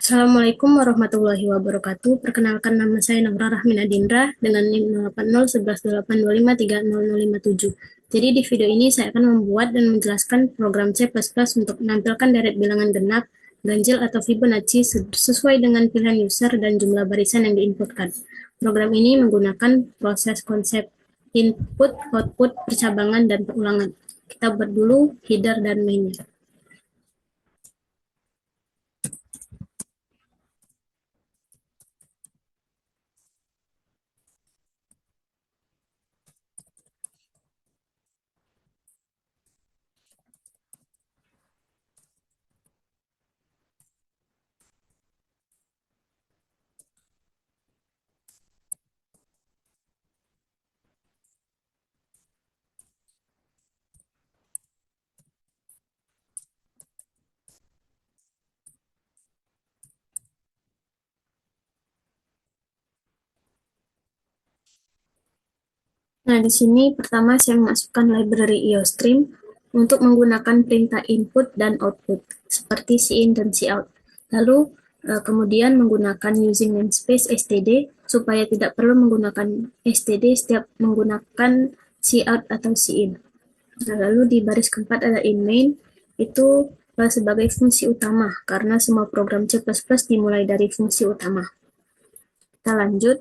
Assalamualaikum warahmatullahi wabarakatuh. Perkenalkan nama saya Naura Rahmin Adindra dengan NIM 080118253057. Jadi di video ini saya akan membuat dan menjelaskan program C++ untuk menampilkan deret bilangan genap, ganjil atau Fibonacci sesuai dengan pilihan user dan jumlah barisan yang diinputkan. Program ini menggunakan proses konsep input, output, percabangan, dan perulangan. Kita buat dulu header dan mainnya. Nah, di sini pertama saya memasukkan library IOStream untuk menggunakan perintah input dan output, seperti cin dan cout. Lalu, kemudian menggunakan using namespace std, supaya tidak perlu menggunakan std setiap menggunakan cout atau cin. Nah, lalu di baris keempat ada in main, itu sebagai fungsi utama, karena semua program C++ dimulai dari fungsi utama. Kita lanjut.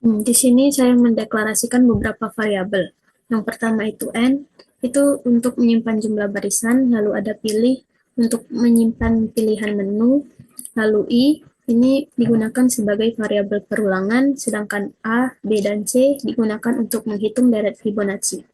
Di sini saya mendeklarasikan beberapa variabel. Yang pertama itu n, itu untuk menyimpan jumlah barisan, lalu ada pilih untuk menyimpan pilihan menu, lalu i, ini digunakan sebagai variabel perulangan, sedangkan a, b, dan c digunakan untuk menghitung deret Fibonacci.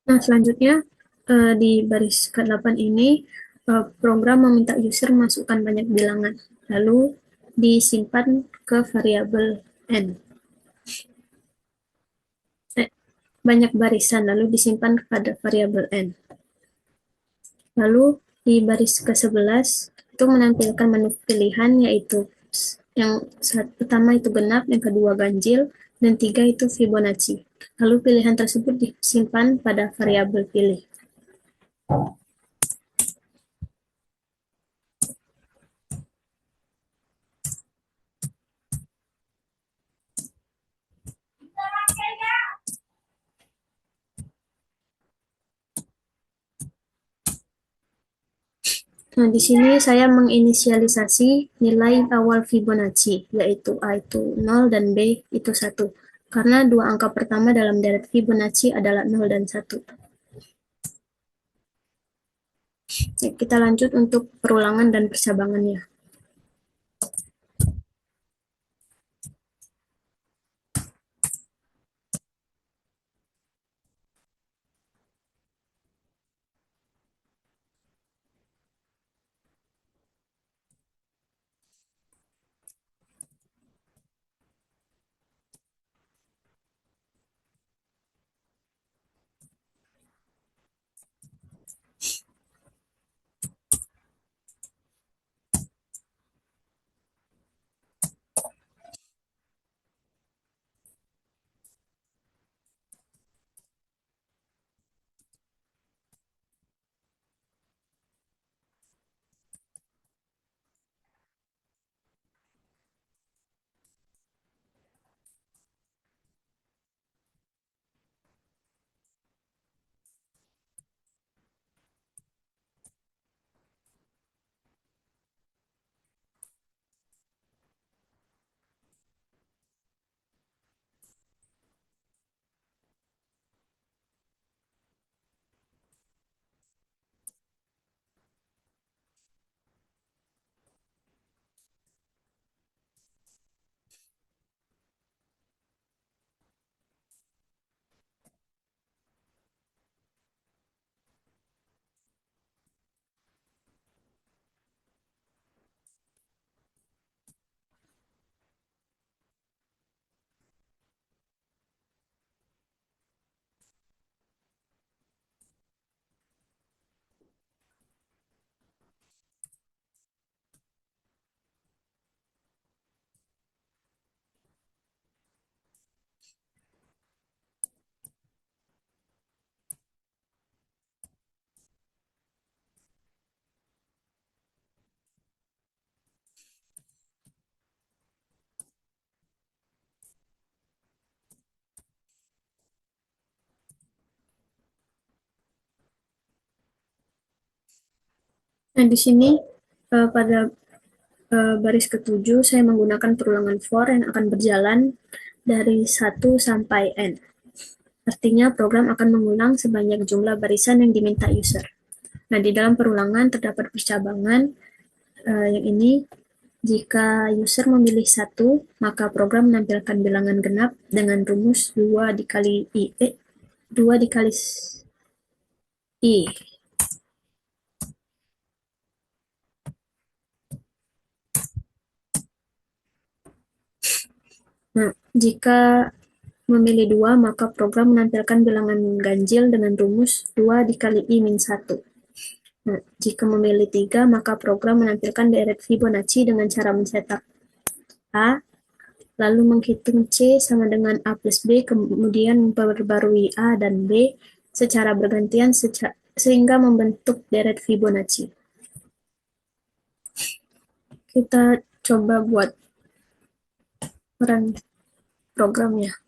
Nah, selanjutnya di baris ke-8 ini program meminta user masukkan banyak bilangan, lalu disimpan ke variabel n. Banyak barisan, lalu disimpan kepada variabel n. Lalu di baris ke-11 itu menampilkan menu pilihan, yaitu yang pertama itu genap, yang kedua ganjil, dan tiga itu Fibonacci. Lalu pilihan tersebut disimpan pada variabel pilih. Nah, di sini saya menginisialisasi nilai awal Fibonacci, yaitu A itu 0 dan B itu 1. Karena dua angka pertama dalam deret Fibonacci adalah 0 dan 1. Kita lanjut untuk perulangan dan percabangannya. Nah, di sini pada baris ketujuh saya menggunakan perulangan for yang akan berjalan dari 1 sampai n. Artinya program akan mengulang sebanyak jumlah barisan yang diminta user. Nah, di dalam perulangan terdapat percabangan yang ini. Jika user memilih 1, maka program menampilkan bilangan genap dengan rumus 2 dikali I. Nah, jika memilih 2, maka program menampilkan bilangan ganjil dengan rumus 2 dikali I min 1. Nah, jika memilih 3, maka program menampilkan deret Fibonacci dengan cara mencetak A, lalu menghitung C sama dengan A plus B, kemudian memperbarui A dan B secara bergantian sehingga membentuk deret Fibonacci. Kita coba buat run programnya.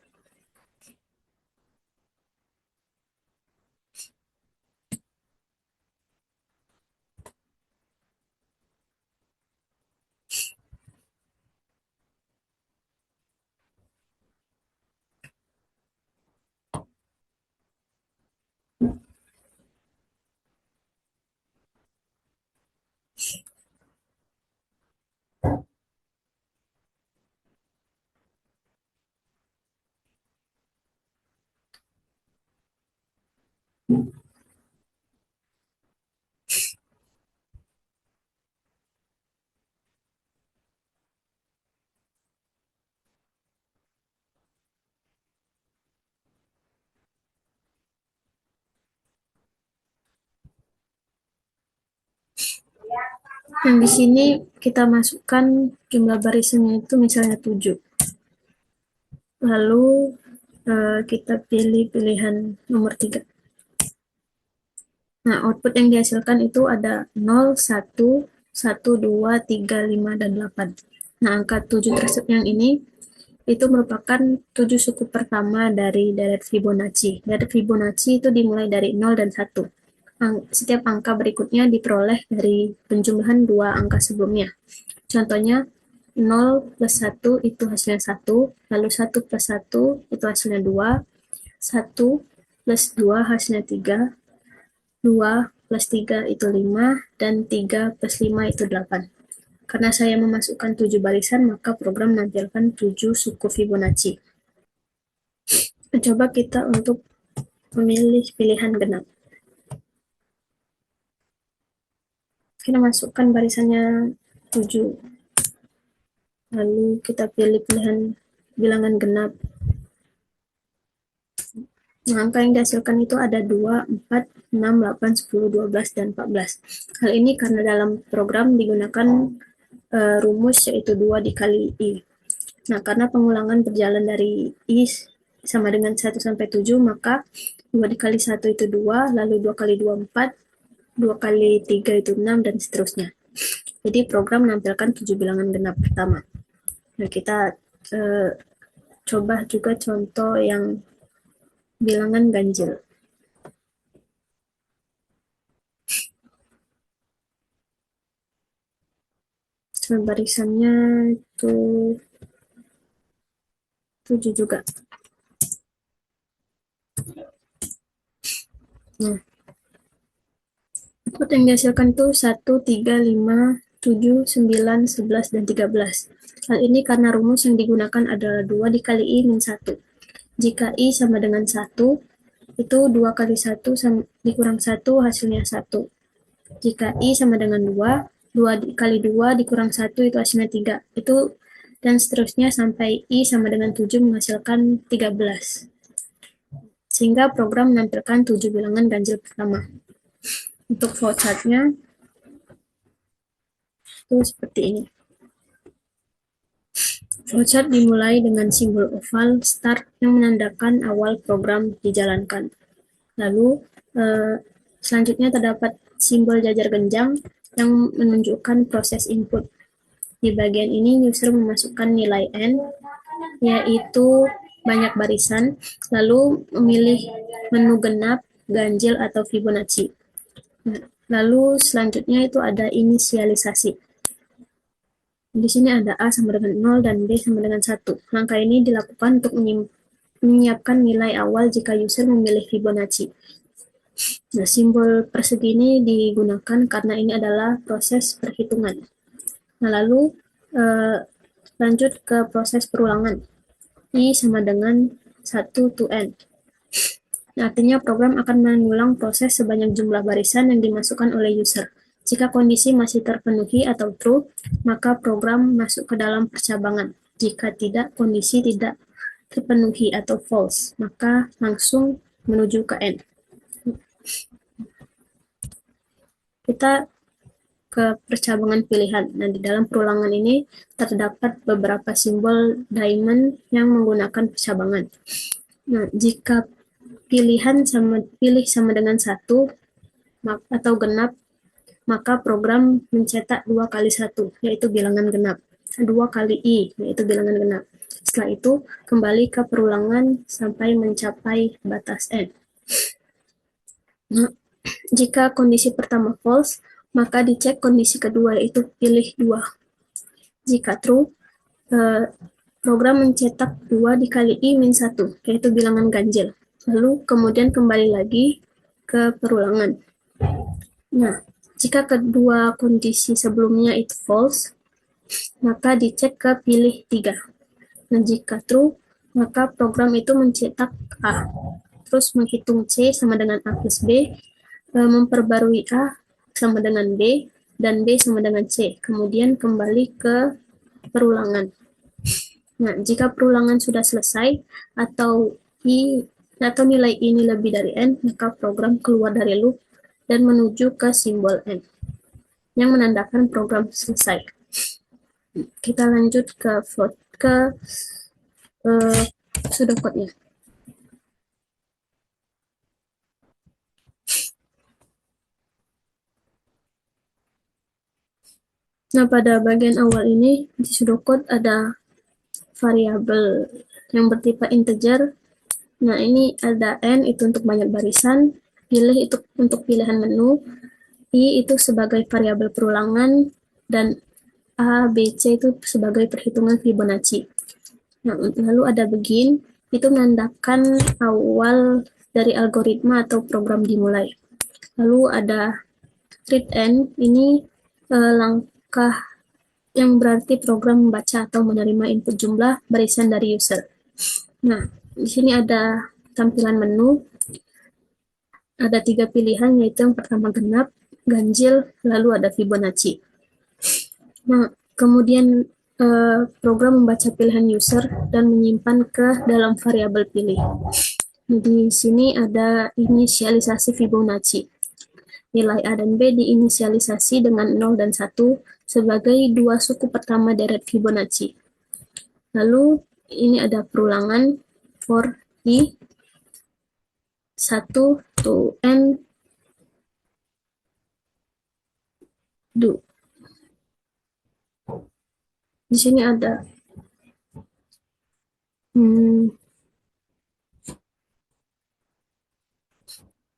Yang di sini kita masukkan jumlah barisannya itu misalnya 7. Lalu kita pilih pilihan nomor 3. Nah, output yang dihasilkan itu ada 0, 1, 1, 2, 3, 5, dan 8. Nah, angka 7 tersebut yang ini itu merupakan 7 suku pertama dari deret Fibonacci. Deret Fibonacci itu dimulai dari 0 dan 1. Setiap angka berikutnya diperoleh dari penjumlahan 2 angka sebelumnya. Contohnya, 0 plus 1 itu hasilnya 1, lalu 1 plus 1 itu hasilnya 2, 1 plus 2 hasilnya 3, 2 plus 3 itu 5, dan 3 plus 5 itu 8. Karena saya memasukkan 7 barisan, maka program menampilkan 7 suku Fibonacci. Coba kita untuk memilih pilihan genap. Kita masukkan barisannya 7. Lalu kita pilih pilihan bilangan genap. Nah, angka yang dihasilkan itu ada 2, 4, 6, 8, 10, 12, dan 14. Hal ini karena dalam program digunakan rumus yaitu 2 dikali I. Nah, karena pengulangan berjalan dari I sama dengan 1 sampai 7, maka 2 dikali 1 itu 2, lalu 2 kali 2, 4, 2 kali 3 itu 6, dan seterusnya. Jadi program menampilkan 7 bilangan genap pertama. Nah, kita coba juga contoh yang bilangan ganjil. Barisannya itu 7 juga. Nah, output yang dihasilkan itu 1, 3, 5, 7, 9, 11, dan 13. Hal ini karena rumus yang digunakan adalah 2 dikali I min 1. Jika I sama dengan 1, itu 2 kali 1 dikurang 1 hasilnya 1. Jika I sama dengan 2, 2 kali 2 dikurang 1 itu hasilnya 3. Itu dan seterusnya sampai I sama dengan 7 menghasilkan 13. Sehingga program menampilkan 7 bilangan ganjil pertama. Untuk flowchartnya itu seperti ini. Flowchart dimulai dengan simbol oval start yang menandakan awal program dijalankan. Lalu selanjutnya terdapat simbol jajar genjang yang menunjukkan proses input. Di bagian ini user memasukkan nilai N, yaitu banyak barisan, lalu memilih menu genap, ganjil, atau Fibonacci. Lalu selanjutnya itu ada inisialisasi. Di sini ada A sama dengan 0 dan B sama dengan 1. Langkah ini dilakukan untuk menyiapkan nilai awal jika user memilih Fibonacci. Nah, simbol persegi ini digunakan karena ini adalah proses perhitungan. Nah, lalu lanjut ke proses perulangan. I sama dengan 1 to n. Nah, artinya program akan mengulang proses sebanyak jumlah barisan yang dimasukkan oleh user. Jika kondisi masih terpenuhi atau true, maka program masuk ke dalam percabangan. Jika tidak, kondisi tidak terpenuhi atau false, maka langsung menuju ke N. Kita ke percabangan pilihan. Nah, di dalam perulangan ini terdapat beberapa simbol diamond yang menggunakan percabangan. Nah, jika pilih sama dengan 1 atau genap, maka program mencetak 2 kali 1, yaitu bilangan genap. 2 kali I, yaitu bilangan genap. Setelah itu, kembali ke perulangan sampai mencapai batas N. Nah, jika kondisi pertama false, maka dicek kondisi kedua, yaitu pilih 2. Jika true, program mencetak 2 dikali I min 1, yaitu bilangan ganjil. Lalu kemudian kembali lagi ke perulangan. Nah, jika kedua kondisi sebelumnya itu false, maka dicek ke pilih 3. Nah, jika true, maka program itu mencetak A. Terus menghitung C sama dengan A plus B, memperbarui A sama dengan B, dan B sama dengan C. Kemudian kembali ke perulangan. Nah, jika perulangan sudah selesai atau nilai ini lebih dari N, maka program keluar dari loop dan menuju ke simbol N yang menandakan program selesai. Kita lanjut ke pseudocode-nya. Nah, pada bagian awal ini di pseudocode ada variabel yang bertipe integer. Nah, ini ada N itu untuk banyak barisan, pilih itu untuk pilihan menu, I itu sebagai variabel perulangan, dan A, B, C itu sebagai perhitungan Fibonacci. Nah, lalu ada begin, itu menandakan awal dari algoritma atau program dimulai. Lalu ada read end, ini langkah yang berarti program membaca atau menerima input jumlah barisan dari user. Nah, di sini ada tampilan menu, ada 3 pilihan, yaitu yang pertama genap, ganjil, lalu ada Fibonacci. Nah, kemudian program membaca pilihan user dan menyimpan ke dalam variabel pilih. Di sini ada inisialisasi Fibonacci. Nilai A dan B diinisialisasi dengan 0 dan 1 sebagai 2 suku pertama deret Fibonacci. Lalu ini ada perulangan for I 1 to N do. Di sini ada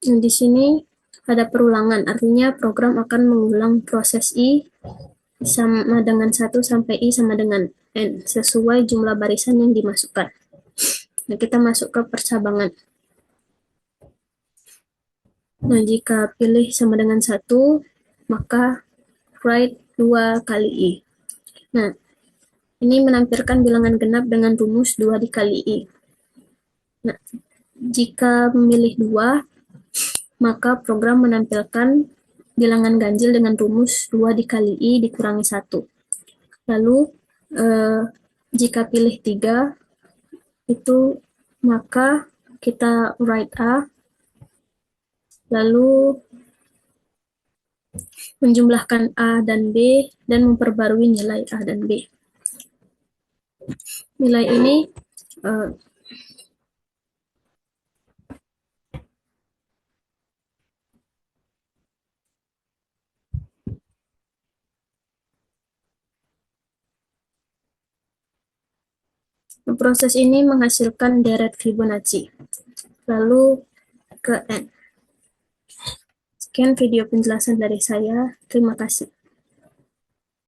di sini ada perulangan, artinya program akan mengulang proses I sama dengan 1 sampai I sama dengan N, sesuai jumlah barisan yang dimasukkan. Nah, kita masuk ke percabangan. Nah, jika pilih sama dengan 1, maka write 2 kali I. Nah, ini menampilkan bilangan genap dengan rumus 2 dikali I. Nah, jika memilih 2, maka program menampilkan bilangan ganjil dengan rumus 2 dikali I dikurangi 1. Lalu, jika pilih 3, itu maka kita write A, lalu menjumlahkan A dan B, dan memperbarui nilai A dan B. Nilai ini proses ini menghasilkan deret Fibonacci. Lalu ke N. Sekian video penjelasan dari saya. Terima kasih.